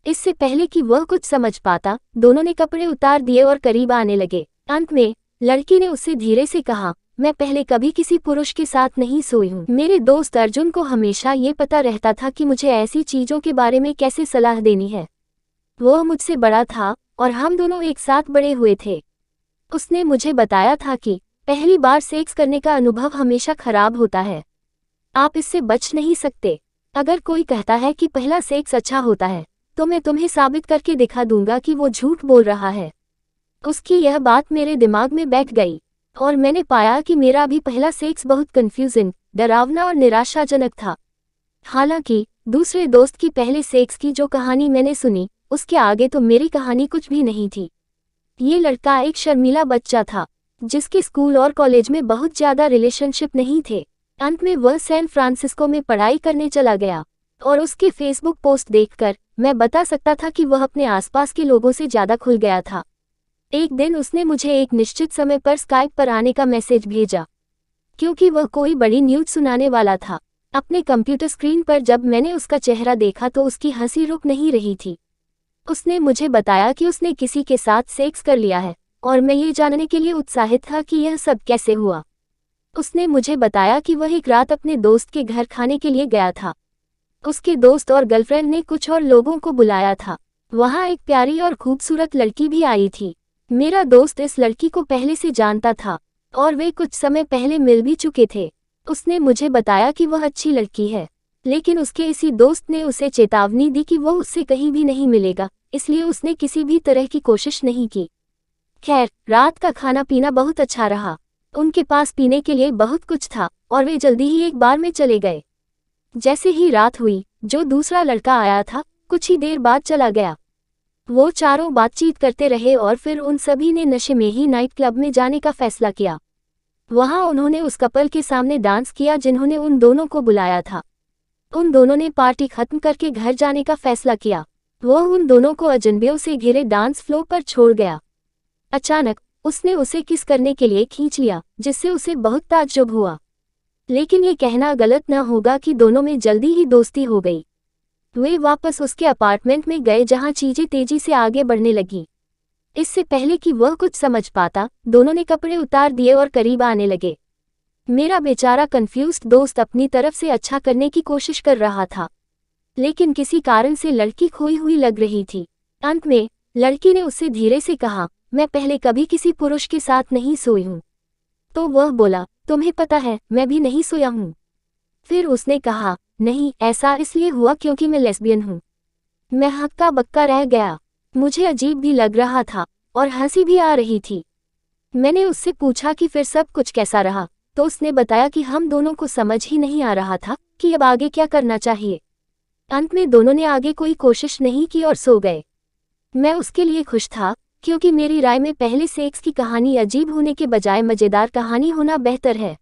इससे पहले कि वह कुछ समझ पाता, दोनों ने कपड़े उतार दिए और करीब आने लगे। अंत में लड़की ने उससे धीरे से कहा, मैं पहले कभी किसी पुरुष के साथ नहीं सोई हूँ। मेरे दोस्त अर्जुन को हमेशा ये पता रहता था कि मुझे ऐसी चीजों के बारे में कैसे सलाह देनी है। वह मुझसे बड़ा था और हम दोनों एक साथ बड़े हुए थे। उसने मुझे बताया था कि पहली बार सेक्स करने का अनुभव हमेशा खराब होता है। आप इससे बच नहीं सकते। अगर कोई कहता है कि पहला सेक्स अच्छा होता है, तो मैं तुम्हें साबित करके दिखा दूंगा कि वो झूठ बोल रहा है। उसकी यह बात मेरे दिमाग में बैठ गई और मैंने पाया कि मेरा भी पहला सेक्स बहुत कंफ्यूजिंग, डरावना और निराशाजनक था। हालांकि दूसरे दोस्त की पहले सेक्स की जो कहानी मैंने सुनी, उसके आगे तो मेरी कहानी कुछ भी नहीं थी। ये लड़का एक शर्मीला बच्चा था जिसके स्कूल और कॉलेज में बहुत ज्यादा रिलेशनशिप नहीं थे। अंत में वह सैन फ्रांसिस्को में पढ़ाई करने चला गया और उसके फेसबुक पोस्ट देखकर मैं बता सकता था कि वह अपने आसपास के लोगों से ज्यादा खुल गया था। एक दिन उसने मुझे एक निश्चित समय पर स्काइप पर आने का मैसेज भेजा, क्योंकि वह कोई बड़ी न्यूज़ सुनाने वाला था। अपने कंप्यूटर स्क्रीन पर जब मैंने उसका चेहरा देखा तो उसकी हंसी रुक नहीं रही थी। उसने मुझे बताया कि उसने किसी के साथ सेक्स कर लिया है और मैं ये जानने के लिए उत्साहित था कि यह सब कैसे हुआ। उसने मुझे बताया कि वह एक रात अपने दोस्त के घर खाने के लिए गया था। उसके दोस्त और गर्लफ्रेंड ने कुछ और लोगों को बुलाया था। वहाँ एक प्यारी और खूबसूरत लड़की भी आई थी। मेरा दोस्त इस लड़की को पहले से जानता था और वे कुछ समय पहले मिल भी चुके थे। उसने मुझे बताया कि वह अच्छी लड़की है, लेकिन उसके इसी दोस्त ने उसे चेतावनी दी कि वह उससे कहीं भी नहीं मिलेगा, इसलिए उसने किसी भी तरह की कोशिश नहीं की। खैर, रात का खाना पीना बहुत अच्छा रहा। उनके पास पीने के लिए बहुत कुछ था और वे जल्दी ही एक बार में चले गए। जैसे ही रात हुई, जो दूसरा लड़का आया था कुछ ही देर बाद चला गया। वो चारों बातचीत करते रहे और फिर उन सभी ने नशे में ही नाइट क्लब में जाने का फैसला किया। वहां उन्होंने उस कपल के सामने डांस किया जिन्होंने उन दोनों को बुलाया था। उन दोनों ने पार्टी खत्म करके घर जाने का फैसला किया। वह उन दोनों को अजनबियों से घिरे डांस फ्लोर पर छोड़ गया। अचानक उसने उसे किस करने के लिए खींच लिया, जिससे उसे बहुत ताज्जुब हुआ। लेकिन ये कहना गलत न होगा कि दोनों में जल्दी ही दोस्ती हो गई। वे वापस उसके अपार्टमेंट में गए जहां चीजें तेजी से आगे बढ़ने लगी। इससे पहले कि वह कुछ समझ पाता, दोनों ने कपड़े उतार दिए और करीब आने लगे। मेरा बेचारा कंफ्यूज्ड दोस्त अपनी तरफ से अच्छा करने की कोशिश कर रहा था, लेकिन किसी कारण से लड़की खोई हुई लग रही थी। अंत में लड़की ने उससे धीरे से कहा, मैं पहले कभी किसी पुरुष के साथ नहीं सोई हूँ। तो वह बोला, तुम्हें पता है मैं भी नहीं सोया हूँ। फिर उसने कहा, नहीं, ऐसा इसलिए हुआ क्योंकि मैं लेस्बियन हूँ। मैं हक्का बक्का रह गया। मुझे अजीब भी लग रहा था और हंसी भी आ रही थी। मैंने उससे पूछा कि फिर सब कुछ कैसा रहा, तो उसने बताया कि हम दोनों को समझ ही नहीं आ रहा था कि अब आगे क्या करना चाहिए। अंत में दोनों ने आगे कोई कोशिश नहीं की और सो गए। मैं उसके लिए खुश था, क्योंकि मेरी राय में पहले सेक्स की कहानी अजीब होने के बजाय मजेदार कहानी होना बेहतर है।